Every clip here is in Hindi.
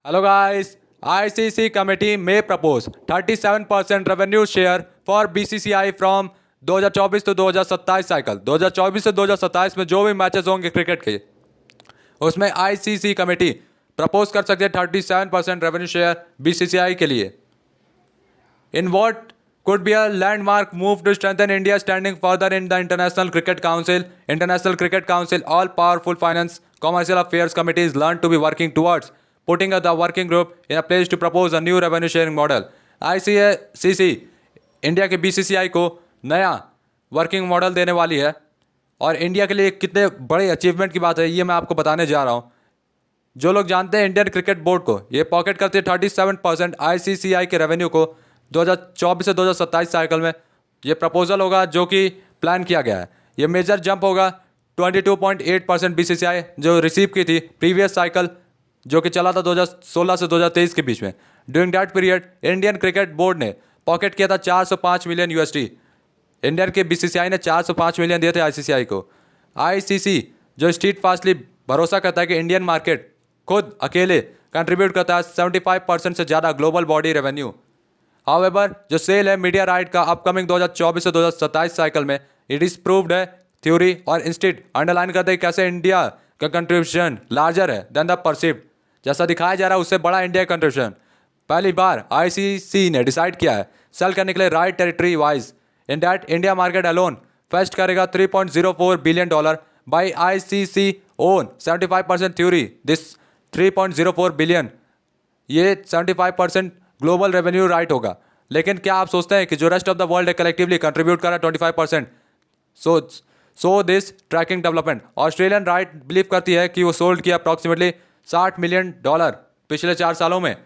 Hello guys, ICC committee may propose 37% revenue share for BCCI from 2024 to 2027 cycle 2024 से 2027 में जो भी मैचेस होंगे क्रिकेट के उसमें आईसीसी कमेटी प्रपोज कर सकते हैं 37% रेवेन्यू शेयर बीसीसीआई के लिए in what could be a landmark move to strengthen India's standing further in the International Cricket Council. International Cricket Council all-powerful finance commercial affairs committees learned to be working towards putting the working group in a place to propose a new revenue sharing model. ICC India के बीसीसीआई को नया वर्किंग मॉडल देने वाली है और इंडिया के लिए कितने बड़े अचीवमेंट की बात है ये मैं आपको बताने जा रहा हूँ। जो लोग जानते हैं इंडियन क्रिकेट बोर्ड को ये पॉकेट करती है 37% आईसीसीआई के रेवेन्यू को 2024 से 2027 साइकिल में ये प्रपोजल होगा जो कि प्लान किया गया है। ये मेजर जंप होगा 22.8% बीसीसीआई जो रिसीव की थी प्रीवियस साइकिल जो कि चला था 2016 से 2023 के बीच में। During that period Indian cricket board ने पॉकेट किया था 405 मिलियन यूएसडी। इंडियन के बीसीसीआई ने 405 मिलियन दिए थे आईसीसीआई को। आईसीसी जो स्ट्रीट फास्टली भरोसा करता है कि इंडियन मार्केट खुद अकेले कंट्रीब्यूट करता है 75% से ज़्यादा ग्लोबल बॉडी रेवेन्यू। हाउएवर जो सेल है मीडिया राइट का अपकमिंग 2024 से 2027 साइकिल में इट इज प्रूव्ड है थ्योरी और इंस्टीट अंडरलाइन करते हैं कैसे इंडिया का कंट्रीब्यूशन लार्जर है देन द परसिव्ड। जैसा दिखाया जा रहा है उससे बड़ा इंडिया कंट्रीब्यूशन पहली बार आईसीसी ने डिसाइड किया है सेल करने के लिए right territory wise in that India market alone fest करेगा $3.04 billion by ICC own 75% theory this 3.04 billion ये 75% ग्लोबल रेवेन्यू राइट होगा। लेकिन क्या आप सोचते हैं कि जो रेस्ट ऑफ द वर्ल्ड है कलेक्टिवली कंट्रीब्यूट कर रहा है 25%? So this tracking development Australian right believe करती है कि वो सोल्ड किया अप्रॉक्सीमेटली $60 मिलियन पिछले 4 सालों में।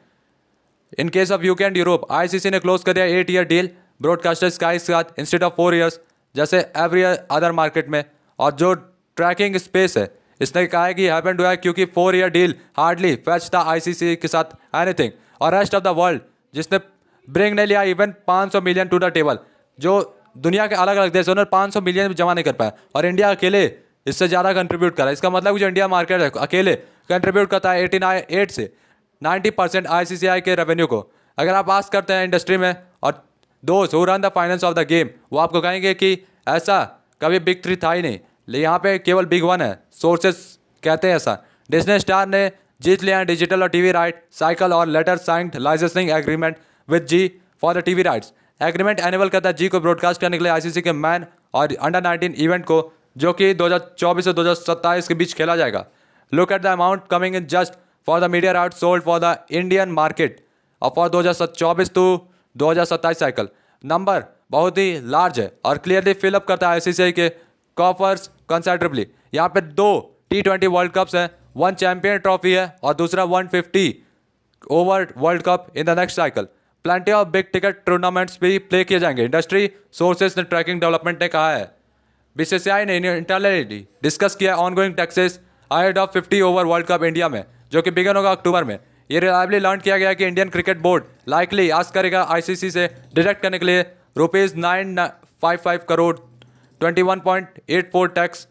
In case of UK and Europe ICC ने क्लोज कर दिया 8 ईयर डील ब्रॉडकास्टर स्काई के साथ इंस्टेड ऑफ 4 ईयर्स जैसे एवरी अदर मार्केट में। और जो ट्रैकिंग स्पेस है इसने कहा है कि हैपन हुआ है क्योंकि 4 ईयर डील हार्डली फैच था आईसीसी के साथ एनीथिंग और रेस्ट ऑफ द वर्ल्ड जिसने ब्रिंग नहीं लिया even 500 million to the table. जो दुनिया के अलग अलग देश उन्होंने 500 मिलियन भी जमा नहीं कर पाया और इंडिया अकेले इससे ज़्यादा कंट्रीब्यूट करा। इसका मतलब जो इंडिया मार्केट है अकेले कंट्रीब्यूट करता है 88 से 90% आईसीसीआई के रेवेन्यू को। अगर आप आस्क करते हैं इंडस्ट्री में और दोस्त who run the finance of the game वो आपको कहेंगे कि ऐसा कभी बिग 3 था ही नहीं, लेकिन यहाँ पे केवल बिग 1 है। सोर्सेस कहते हैं ऐसा। डिज्नी स्टार ने जीत लिया डिजिटल और टीवी राइट साइकिल और letter signed licensing agreement with Zee for the TV rights. Agreement enable करता है जी को ब्रॉडकास्ट करने के लिए आईसीसी के मैन और अंडर 19 इवेंट को जो कि 2024 से 2027 के बीच खेला जाएगा। Look at the amount coming in just for the media right sold for the Indian market और फॉर 2024 टू 2027 साइकिल। नंबर बहुत ही लार्ज है और क्लियरली फिलअप करता है आईसीसी के कॉफर्स कंसिडरेबली। यहाँ पे 2 T20 वर्ल्ड कप्स हैं, 1 चैंपियन ट्रॉफी है और दूसरा 150 over world cup in the next cycle. Plenty of big ticket tournaments भी प्ले किए जाएंगे। इंडस्ट्री सोर्सेस ने ट्रैकिंग डेवलपमेंट ने कहा है। बीसीसीआई ने इंटरनली डिस्कस किया ongoing taxes ahead of 50 over world cup India में जो कि बिगन होगा अक्टूबर में। ये रिलायबली लर्न किया गया कि Indian cricket board likely ask करेगा आईसीसी से डिडक्ट करने के लिए ₹955 crore 21.84 tax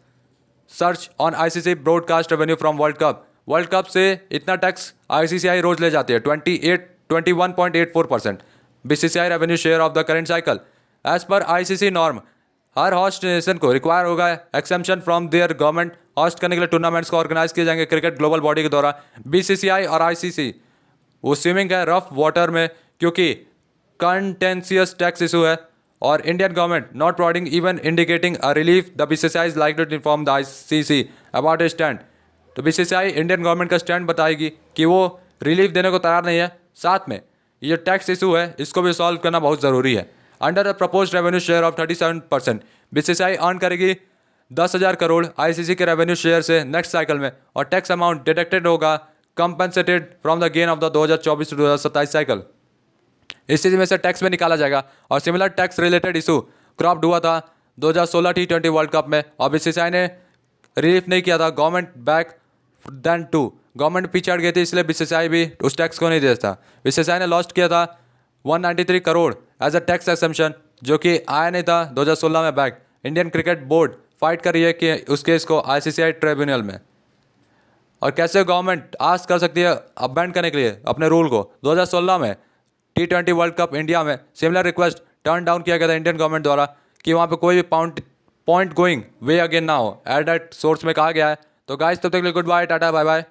search on ICC broadcast revenue from world cup. World cup से इतना टैक्स आईसीसीआई रोज ले जाती है 21.84% BCCI revenue share of the current cycle. As पर आईसीसी नॉर्म हर होस्ट नेशन को रिक्वायर होगा exemption from their government host करने के लिए टूर्नामेंट्स को ऑर्गेनाइज किए जाएंगे क्रिकेट ग्लोबल बॉडी के द्वारा। बीसीसीआई और आईसीसी वो स्विमिंग है रफ वाटर में क्योंकि कंटेंशियस टैक्स इशू है और Indian government not providing even indicating a relief the BCCI is likely to inform the ICC about a stand. तो बीसीसीआई इंडियन गवर्नमेंट का स्टैंड बताएगी कि वो रिलीफ देने को तैयार नहीं है। साथ में ये टैक्स इशू है इसको भी सॉल्व करना बहुत ज़रूरी है। Under the propose revenue share of 37% BCCI earn करेगी 10,000 करोड़ आईसीसी के रेवेन्यू शेयर से नेक्स्ट साइकिल में और टैक्स अमाउंट डिडक्टेड होगा compensated from the gain of the 2024 से 2027 साइकिल। इस चीज़ में से टैक्स में निकाला जाएगा और similar tax related issue cropped हुआ था 2016 T20 वर्ल्ड कप में और बीसीसीआई ने रिलीफ नहीं किया था। Government back then to government पीछे हट गई थी इसलिए बीसीसीआई भी उस टैक्स को नहीं देता। बीसीसीआई ने लॉस्ट किया था 193 crore as a tax exemption जो कि आया नहीं था 2016 में back. Indian cricket board fight कर रही है कि उस केस को आईसीसीआई ट्रिब्यूनल में। और कैसे गवर्नमेंट आस्क कर सकती है अब बैंड करने के लिए अपने रूल को। 2016 में T20 वर्ल्ड कप इंडिया में सिमिलर रिक्वेस्ट टर्न डाउन किया गया था इंडियन गवर्नमेंट द्वारा कि वहाँ पे कोई भी पॉइंट गोइंग वे अगेन ना हो, एट सोर्स में कहा गया है। तो गाइस तब तक के लिए good bye, tata bye bye.